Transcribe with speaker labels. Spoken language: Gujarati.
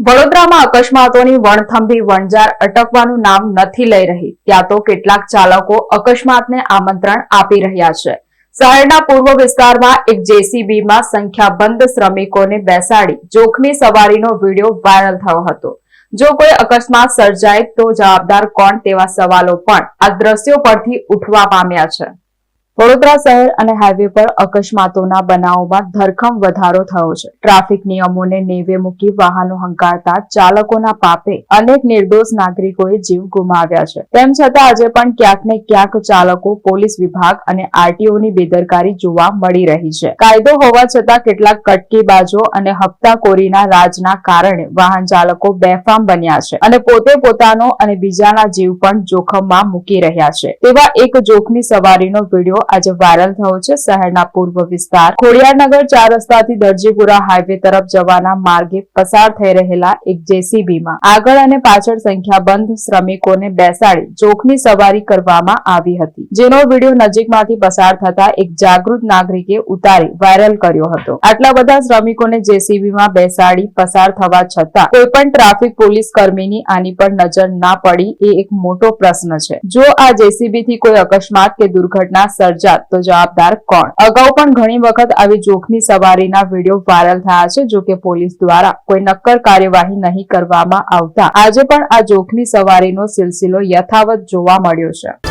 Speaker 1: વડોદરામાં અકસ્માતોની વણથંભી વણઝાર અટકવાનું નામ નથી લઈ રહી, ત્યાં તો કેટલાક ચાલકો અકસ્માતને આમંત્રણ આપી રહ્યા છે। શહેરના પૂર્વ વિસ્તારમાં એક જેસીબીમાં સંખ્યાબંધ શ્રમિકોને બેસાડી જોખમી સવારીનો વિડીયો વાયરલ થયો હતો। જો કોઈ અકસ્માત સર્જાય તો જવાબદાર કોણ તેવા સવાલો પણ આ દ્રશ્યો પરથી ઉઠવા પામ્યા છે। વડોદરા શહેર અને હાઈવે પર અકસ્માતોના બનાવોમાં ધરખમ વધારો થયો છે। ટ્રાફિક નિયમોને નેવે મૂકી વાહનો હંકારતા ચાલકોના પાપે અનેક નિર્દોષ નાગરિકોએ જીવ ગુમાવ્યા છે। તેમ છતાં આજે પણ ક્યાંક ને ક્યાંક ચાલકો, પોલીસ વિભાગ અને આરટીઓની બેદરકારી જોવા મળી રહી છે। કાયદો હોવા છતાં કેટલાક કટકીબાજો અને હપ્તાખોરીના રાજના કારણે વાહન ચાલકો બેફામ બન્યા છે અને પોતે પોતાનો અને બીજાના જીવ પણ જોખમમાં મૂકી રહ્યા છે। તેવા એક જોખમી સવારીનો વિડીયો આજે વાયરલ થયો છે। શહેરના પૂર્વ વિસ્તાર ખોડિયારનગર 4 રસ્તાથી દરજીપુરા હાઈવે તરફ જવાના માર્ગે પસાર થઈ રહેલા એક જેસીબીમાં આગળ અને પાછળ સંખ્યાબંધ શ્રમિકોને બેસાડી જોખમી સવારી કરવામાં આવી હતી, જેનો વિડીયો નજીકમાંથી પસાર થતા એક જાગૃત નાગરિકે ઉતારી વાયરલ કર્યો હતો। આટલા બધા શ્રમિકોને જેસીબીમાં બેસાડી પસાર થવા છતાં કોઈ પણ ટ્રાફિક પોલીસ કર્મીની આની પર નજર ના પડી એ એક મોટો પ્રશ્ન છે। જો આ જેસીબીથી કોઈ અકસ્માત કે દુર્ઘટના સર્જાત તો જવાબદાર કોણ? અગાઉ પણ ઘણી વખત આવી જોખમી સવારીના વિડીયો વાયરલ થયા છે, જો કે પોલીસ દ્વારા કોઈ નક્કર કાર્યવાહી નહીં કરવામાં આવતા આજે પણ આ જોખમી સવારીનો સિલસિલો યથાવત જોવા મળ્યો છે।